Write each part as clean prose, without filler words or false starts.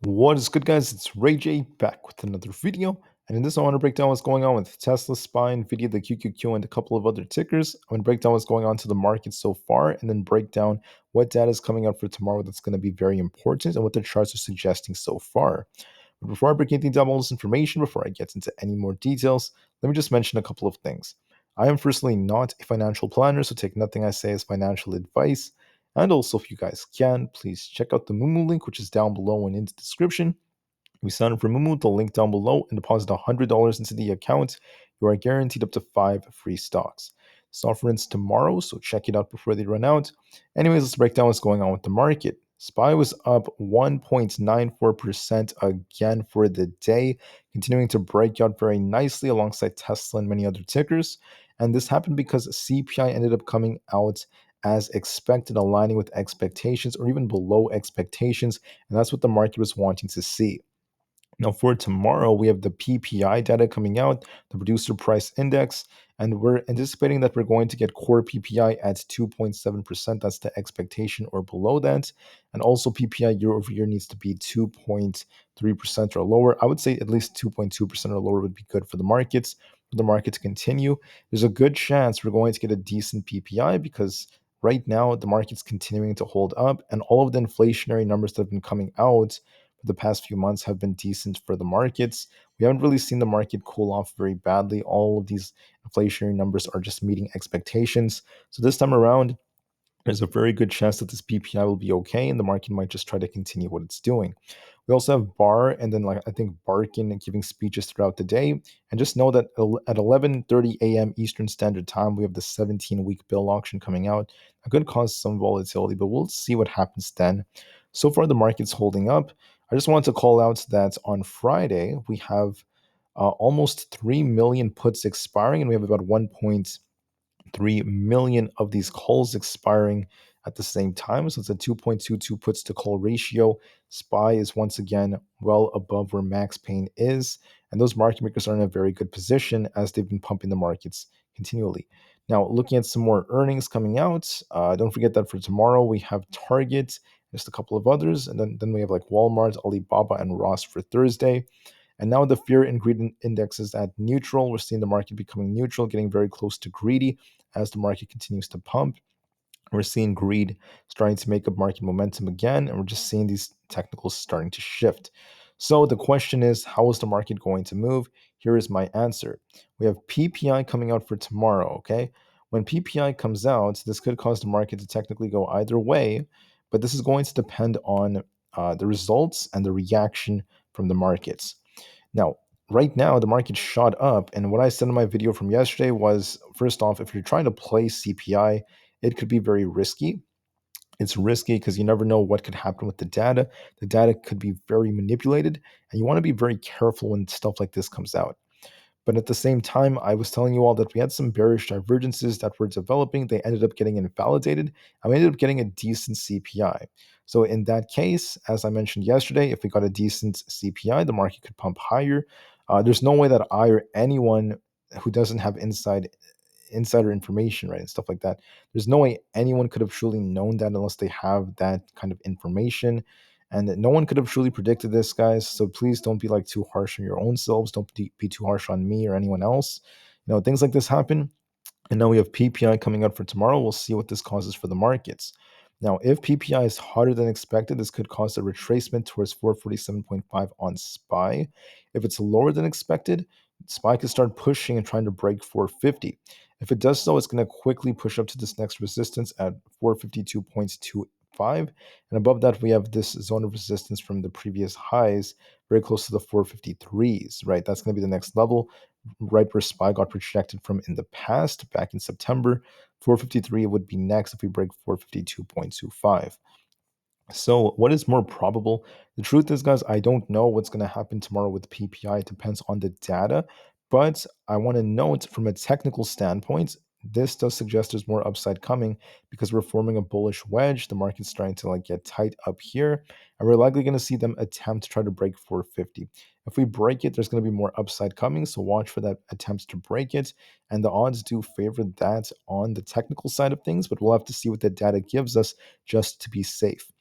What is good, guys? It's Rey-Jay back with another video. And in this, I want to break down what's going on with Tesla, SPY, Nvidia, the QQQ, and a couple of other tickers. I'm going to break down what's going on to the market so far and then break down what data is coming out for tomorrow that's going to be very important and what the charts are suggesting so far. But before I break anything down all this information, before I get into any more details, let me just mention a couple of things. I am personally not a financial planner, so take nothing I say as financial advice. And also, if you guys can, please check out the Moomoo link, which is down below and in the description. We sign up for Moomoo, the link down below, and deposit $100 into the account. You are guaranteed up to 5 free stocks. This offer ends tomorrow, so check it out before they run out. Anyways, let's break down what's going on with the market. SPY was up 1.94% again for the day, continuing to break out very nicely alongside Tesla and many other tickers. And this happened because CPI ended up coming out as expected, aligning with expectations or even below expectations. And that's what the market was wanting to see. Now, for tomorrow, we have the PPI data coming out, the producer price index, and we're anticipating that we're going to get core PPI at 2.7%. That's the expectation or below that. And also, PPI year over year needs to be 2.3% or lower. I would say at least 2.2% or lower would be good for the markets. For the market to continue, there's a good chance we're going to get a decent PPI because right now the market's continuing to hold up, and all of the inflationary numbers that have been coming out for the past few months have been decent for the markets. We haven't really seen the market cool off very badly. All of these inflationary numbers are just meeting expectations. So this time around, there's a very good chance that this PPI will be okay, and the market might just try to continue what it's doing. We also have Barr and then I think Barkin giving speeches throughout the day. And just know that at 11:30 a.m. Eastern Standard Time, we have the 17-week bill auction coming out. It could cause some volatility, but we'll see what happens then. So far, the market's holding up. I just wanted to call out that on Friday, we have almost 3 million puts expiring, and we have about 1.3 million of these calls expiring at the same time. So it's a 2.22 puts to call ratio. SPY is once again well above where max pain is. And those market makers are in a very good position as they've been pumping the markets continually. Now, looking at some more earnings coming out, don't forget that for tomorrow we have Target, just a couple of others, and then we have like Walmart, Alibaba, and Ross for Thursday. And now the fear and greed index is at neutral. We're seeing the market becoming neutral, getting very close to greedy as the market continues to pump. We're seeing greed starting to make up market momentum again, and we're just seeing these technicals starting to shift. So the question is, how is the market going to move? Here is my answer. We have PPI coming out for tomorrow, okay? When PPI comes out, this could cause the market to technically go either way, but this is going to depend on the results and the reaction from the markets. Now, right now, the market shot up, and what I said in my video from yesterday was, first off, if you're trying to play CPI, it could be very risky. It's risky because you never know what could happen with the data. The data could be very manipulated, and you want to be very careful when stuff like this comes out. But at the same time, I was telling you all that we had some bearish divergences that were developing. They ended up getting invalidated, and we ended up getting a decent CPI. So in that case, as I mentioned yesterday, if we got a decent CPI, the market could pump higher. There's no way that I or anyone who doesn't have insider information, right, and stuff like that. There's no way anyone could have truly known that unless they have that kind of information. And that no one could have truly predicted this, guys. So please don't be like too harsh on your own selves. Don't be too harsh on me or anyone else. Things like this happen. And now we have PPI coming out for tomorrow. We'll see what this causes for the markets. Now, if PPI is harder than expected, this could cause a retracement towards 447.5 on SPY. If it's lower than expected, SPY could start pushing and trying to break 450. If it does so, it's going to quickly push up to this next resistance at 452.25. And above that, we have this zone of resistance from the previous highs, very close to the 453s, right? That's going to be the next level, right where SPY got projected from in the past, back in September. 453 would be next if we break 452.25. So, what is more probable? The truth is, guys, I don't know what's going to happen tomorrow with PPI. It depends on the data. But I want to note from a technical standpoint, this does suggest there's more upside coming because we're forming a bullish wedge. The market's starting to get tight up here, and we're likely going to see them attempt to try to break 450. If we break it, there's going to be more upside coming. So watch for that attempt to break it. And the odds do favor that on the technical side of things, but we'll have to see what the data gives us just to be safe.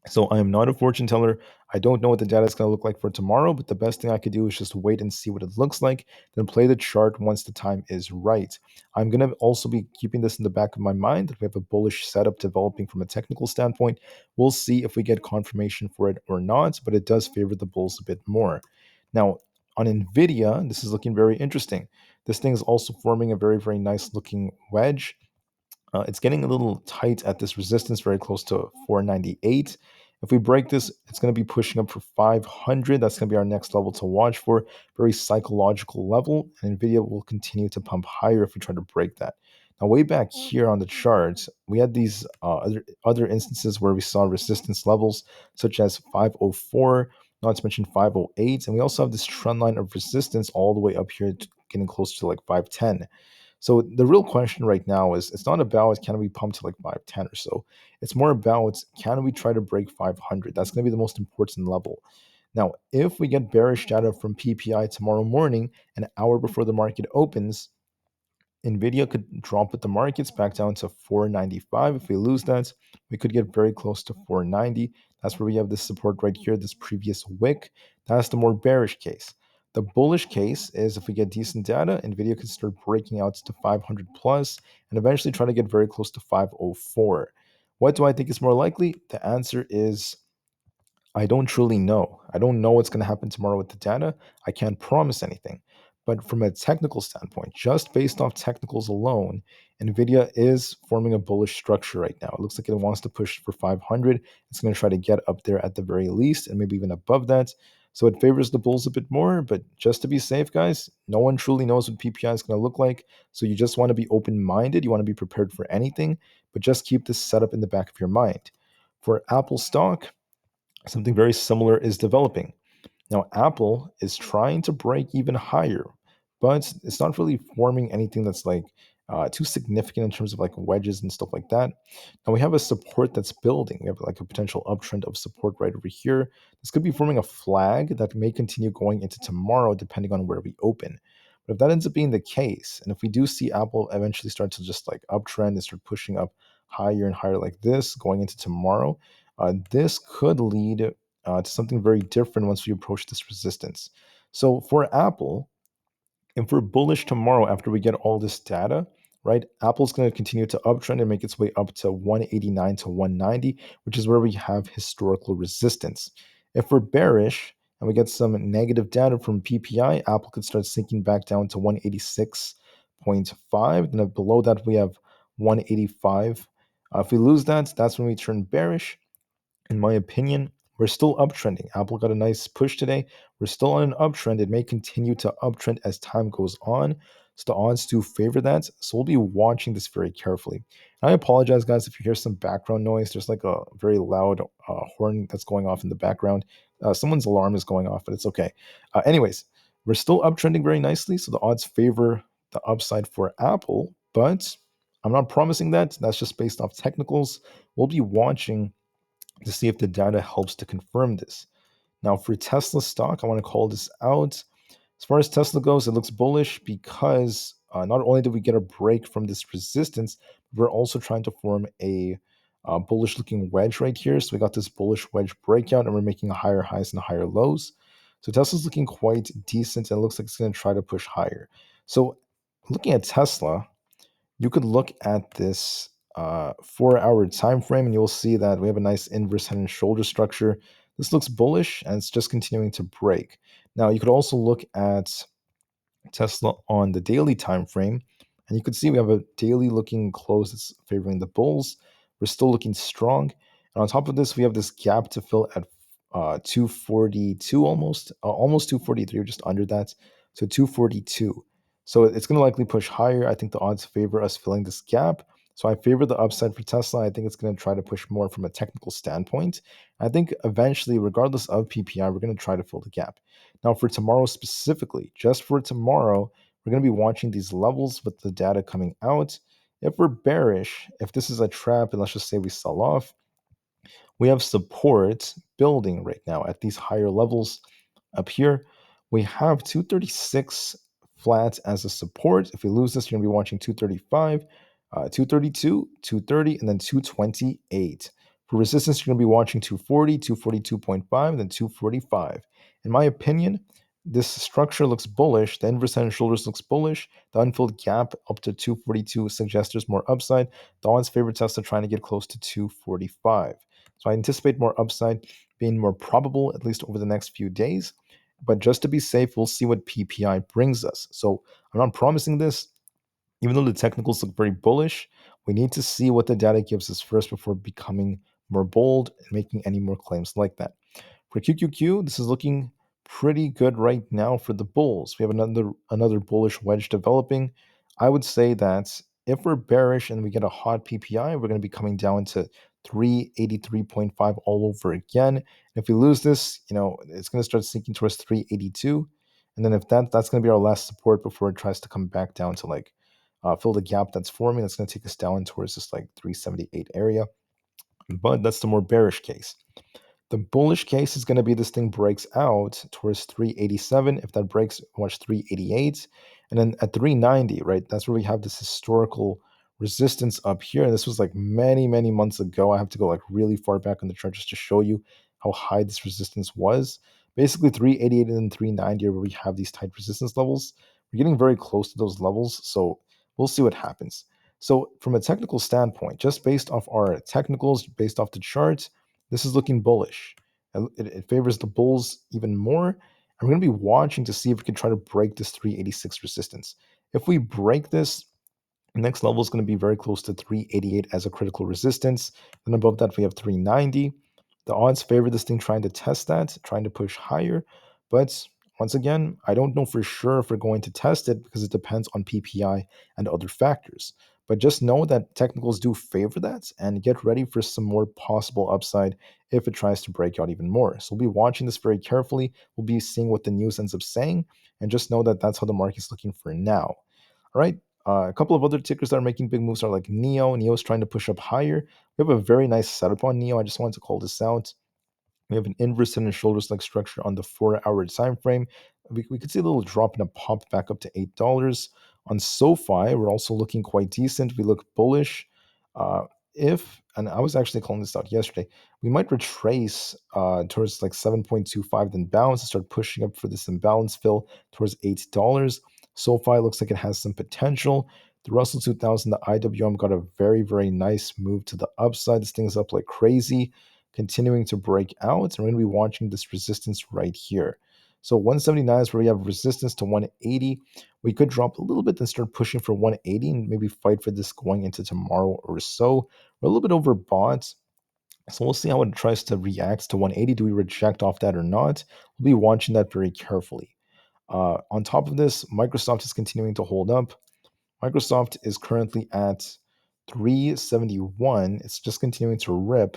So I am not a fortune teller. I don't know what the data is going to look like for tomorrow, but the best thing I could do is just wait and see what it looks like, then play the chart once the time is right. I'm going to also be keeping this in the back of my mind that we have a bullish setup developing from a technical standpoint. We'll see if we get confirmation for it or not, but it does favor the bulls a bit more. Now, on Nvidia, this is looking very interesting. This thing is also forming a very, very nice looking wedge. It's getting a little tight at this resistance, very close to 498. If we break this, it's going to be pushing up for 500. That's going to be our next level to watch for. Very psychological level. And Nvidia will continue to pump higher if we try to break that. Now, way back here on the charts, we had these other instances where we saw resistance levels such as 504, not to mention 508. And we also have this trend line of resistance all the way up here, getting close to like 510. So the real question right now is it's not about can we pump to like 510 or so. It's more about can we try to break 500? That's going to be the most important level. Now, if we get bearish data from PPI tomorrow morning, an hour before the market opens, Nvidia could drop with the markets back down to 495. If we lose that, we could get very close to 490. That's where we have this support right here, this previous wick. That's the more bearish case. The bullish case is if we get decent data, Nvidia could start breaking out to 500 plus and eventually try to get very close to 504. What do I think is more likely? The answer is I don't truly know. I don't know what's going to happen tomorrow with the data. I can't promise anything. But from a technical standpoint, just based off technicals alone, Nvidia is forming a bullish structure right now. It looks like it wants to push for 500. It's going to try to get up there at the very least and maybe even above that. So it favors the bulls a bit more. But just to be safe, guys, no one truly knows what PPI is going to look like. So you just want to be open minded. You want to be prepared for anything, but just keep this setup in the back of your mind. For Apple stock, something very similar is developing. Now, Aapl is trying to break even higher, but it's not really forming anything that's like too significant in terms of like wedges and stuff like that. Now, we have a support that's building. We have like a potential uptrend of support right over here. This could be forming a flag that may continue going into tomorrow, depending on where we open. But if that ends up being the case, and if we do see Apple eventually start to just like uptrend and start pushing up higher and higher like this going into tomorrow, this could lead to something very different once we approach this resistance. So for Apple, if we're bullish tomorrow after we get all this data, right, Apple's going to continue to uptrend and make its way up to 189 to 190, which is where we have historical resistance. If we're bearish and we get some negative data from PPI, Apple could start sinking back down to 186.5. Then below that, we have 185. If we lose that, that's when we turn bearish. In my opinion, we're still uptrending. Apple got a nice push today. We're still on an uptrend. It may continue to uptrend as time goes on. So the odds do favor that. So we'll be watching this very carefully. And I apologize, guys, if you hear some background noise. There's like a very loud horn that's going off in the background. Someone's alarm is going off, but it's okay. Anyways, we're still uptrending very nicely. So the odds favor the upside for Apple, but I'm not promising that. That's just based off technicals. We'll be watching to see if the data helps to confirm this. Now, for Tesla stock, I want to call this out. As far as Tesla goes, it looks bullish because not only did we get a break from this resistance, we're also trying to form a bullish looking wedge right here. So we got this bullish wedge breakout and we're making higher highs and higher lows. So Tesla's looking quite decent and it looks like it's going to try to push higher. So looking at Tesla, you could look at this 4-hour time frame and you'll see that we have a nice inverse head and shoulder structure. This looks bullish and it's just continuing to break. Now you could also look at Tesla on the daily time frame, and you can see we have a daily looking close that's favoring the bulls. We're still looking strong, and on top of this, we have this gap to fill at 242 almost 243, or just under that, so 242. So it's going to likely push higher. I think the odds favor us filling this gap. So I favor the upside for Tesla. I think it's going to try to push more from a technical standpoint. I think eventually, regardless of PPI, we're going to try to fill the gap. Now, for tomorrow specifically, just for tomorrow, we're going to be watching these levels with the data coming out. If we're bearish, if this is a trap, and let's just say we sell off, we have support building right now at these higher levels up here. We have 236 flat as a support. If we lose this, you're going to be watching 235, 232, 230, and then 228 For resistance, you're going to be watching 240, 242.5, then 245. In my opinion, this structure looks bullish. The inverse head and shoulders looks bullish. The unfilled gap up to 242 suggests there's more upside. The odds favor Tesla trying to get close to 245. So I anticipate more upside being more probable, at least over the next few days. But just to be safe, we'll see what PPI brings us. So I'm not promising this. Even though the technicals look very bullish, we need to see what the data gives us first before becoming more bold and making any more claims like that. For QQQ, this is looking pretty good right now for the bulls. We have another bullish wedge developing. I would say that if we're bearish and we get a hot PPI, we're going to be coming down to 383.5 all over again. And if we lose this, it's going to start sinking towards 382. And then if that's going to be our last support before it tries to come back down to fill the gap that's forming, that's going to take us down towards this 378 area. But that's the more bearish case. The bullish case is going to be this thing breaks out towards 387. If that breaks, watch 388. And then at 390, right, that's where we have this historical resistance up here. And this was many, many months ago. I have to go really far back on the chart just to show you how high this resistance was. Basically, 388 and 390 are where we have these tight resistance levels. We're getting very close to those levels, so we'll see what happens. So from a technical standpoint, just based off our technicals, based off the charts, this is looking bullish. It favors the bulls even more. And we're going to be watching to see if we can try to break this 386 resistance. If we break this, the next level is going to be very close to 388 as a critical resistance. Then above that, we have 390. The odds favor this thing trying to test that, trying to push higher. But once again, I don't know for sure if we're going to test it because it depends on PPI and other factors. But just know that technicals do favor that and get ready for some more possible upside if it tries to break out even more. So we'll be watching this very carefully. We'll be seeing what the news ends up saying. And just know that that's how the market's looking for now. All right. A couple of other tickers that are making big moves are like NEO. NEO's trying to push up higher. We have a very nice setup on NEO. I just wanted to call this out. We have an inverse head and shoulders like structure on the 4-hour time frame. We could see a little drop and a pop back up to $8. On SoFi, we're also looking quite decent. We look bullish. And I was actually calling this out yesterday, we might retrace towards 7.25, then bounce and start pushing up for this imbalance fill towards $8. SoFi looks like it has some potential. The Russell 2000, the IWM got a very, very nice move to the upside. This thing's up like crazy, continuing to break out. And we're going to be watching this resistance right here. So 179 is where we have resistance to 180. We could drop a little bit and start pushing for 180 and maybe fight for this going into tomorrow or so. We're a little bit overbought. So we'll see how it tries to react to 180. Do we reject off that or not? We'll be watching that very carefully. On top of this, Microsoft is continuing to hold up. Microsoft is currently at 371. It's just continuing to rip.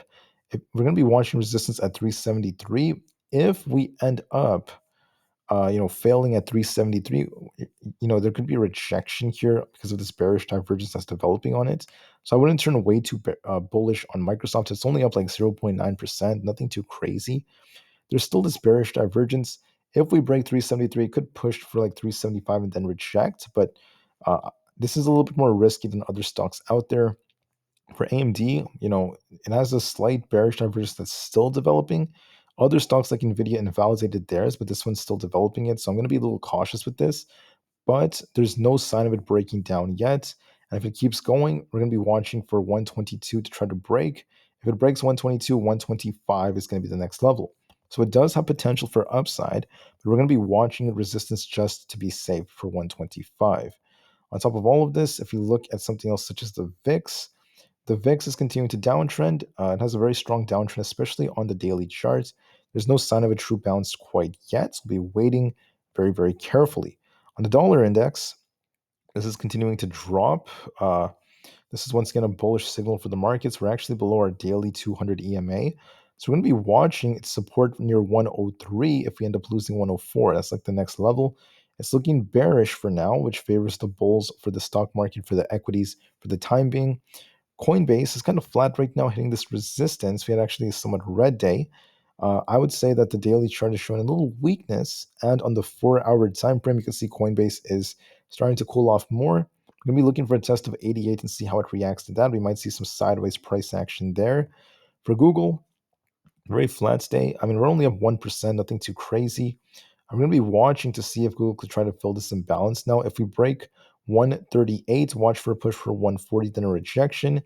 We're going to be watching resistance at 373. If we end up, failing at 373, there could be a rejection here because of this bearish divergence that's developing on it. So I wouldn't turn way too bullish on Microsoft. It's only up 0.9%, nothing too crazy. There's still this bearish divergence. If we break 373, it could push for 375 and then reject. But this is a little bit more risky than other stocks out there. For AMD, it has a slight bearish divergence that's still developing. Other stocks like Nvidia invalidated theirs, but this one's still developing it. So I'm going to be a little cautious with this. But there's no sign of it breaking down yet. And if it keeps going, we're going to be watching for 122 to try to break. If it breaks 122, 125 is going to be the next level. So it does have potential for upside, but we're going to be watching resistance just to be safe for 125. On top of all of this, if you look at something else such as the VIX is continuing to downtrend. It has a very strong downtrend, especially on the daily charts. There's no sign of a true bounce quite yet, so we'll be waiting very, very carefully. On the dollar index, this is continuing to drop. This is once again a bullish signal for the markets. We're actually below our daily 200 EMA. So we're going to be watching its support near 103 if we end up losing 104. That's the next level. It's looking bearish for now, which favors the bulls for the stock market, for the equities, for the time being. Coinbase is kind of flat right now, hitting this resistance. We had actually a somewhat red day. I would say that the daily chart is showing a little weakness, and on the 4-hour time frame, you can see Coinbase is starting to cool off more. We're going to be looking for a test of 88 and see how it reacts to that. We might see some sideways price action there. For Google, very flat day. I mean, we're only up 1%, nothing too crazy. I'm going to be watching to see if Google could try to fill this imbalance. Now, if we break 138, watch for a push for 140, then a rejection.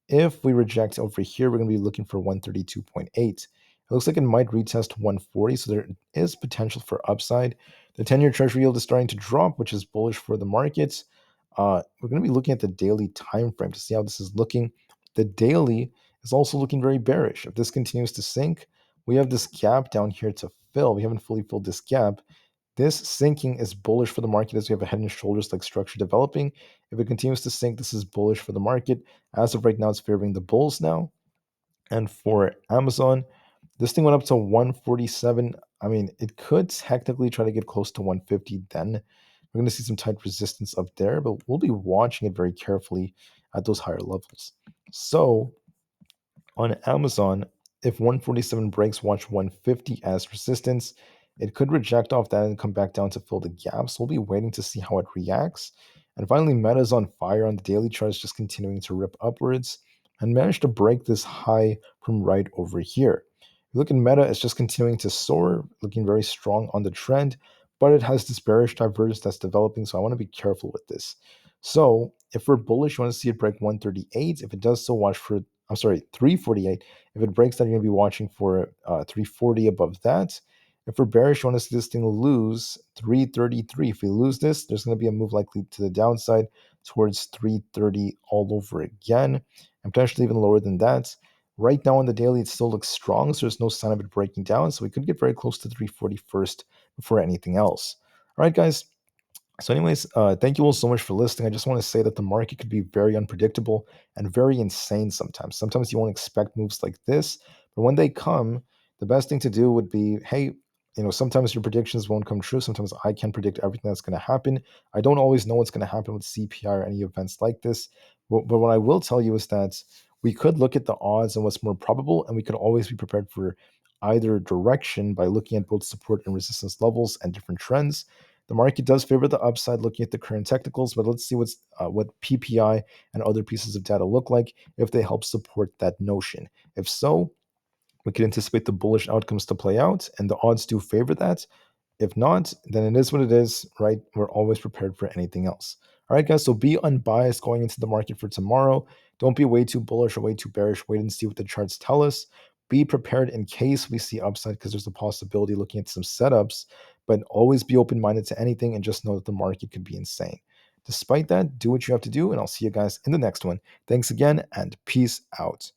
If we reject over here, we're going to be looking for 132.8. It looks like it might retest 140, so there is potential for upside. The 10-year Treasury yield is starting to drop, which is bullish for the markets. We're going to be looking at the daily time frame to see how this is looking. The daily is also looking very bearish. If this continues to sink, we have this gap down here to fill. We haven't fully filled this gap. This sinking is bullish for the market as we have a head and shoulders like structure developing. If it continues to sink, this is bullish for the market. As of right now, it's favoring the bulls now. And for Amazon, this thing went up to 147. I mean, it could technically try to get close to 150 then. We're going to see some tight resistance up there, but we'll be watching it very carefully at those higher levels. So on Amazon, if 147 breaks, watch 150 as resistance. It could reject off that and come back down to fill the gap. So we'll be waiting to see how it reacts. And finally, Meta's on fire on the daily chart, is just continuing to rip upwards and managed to break this high from right over here. If you look at Meta, it's just continuing to soar, looking very strong on the trend, but it has this bearish divergence that's developing. So I want to be careful with this. So if we're bullish, you want to see it break 138. If it does so, watch for 348. If it breaks that, you're going to be watching for 340 above that. If we're bearish, you want to see this thing lose 333. If we lose this, there's going to be a move likely to the downside towards 330 all over again, and potentially even lower than that. Right now on the daily, it still looks strong, so there's no sign of it breaking down. So we could get very close to 340 first before anything else. All right, guys. So, anyways, thank you all so much for listening. I just want to say that the market could be very unpredictable and very insane sometimes. Sometimes you won't expect moves like this, but when they come, the best thing to do would be, hey, sometimes your predictions won't come true. Sometimes I can predict everything that's going to happen. I don't always know what's going to happen with CPI or any events like this. But what I will tell you is that we could look at the odds and what's more probable, and we could always be prepared for either direction by looking at both support and resistance levels and different trends. The market does favor the upside looking at the current technicals, but let's see what PPI and other pieces of data look like if they help support that notion. If so, we can anticipate the bullish outcomes to play out, and the odds do favor that. If not, then it is what it is, right? We're always prepared for anything else. All right, guys, so be unbiased going into the market for tomorrow. Don't be way too bullish or way too bearish. Wait and see what the charts tell us. Be prepared in case we see upside because there's a possibility looking at some setups, but always be open minded to anything and just know that the market could be insane. Despite that, do what you have to do, and I'll see you guys in the next one. Thanks again, and peace out.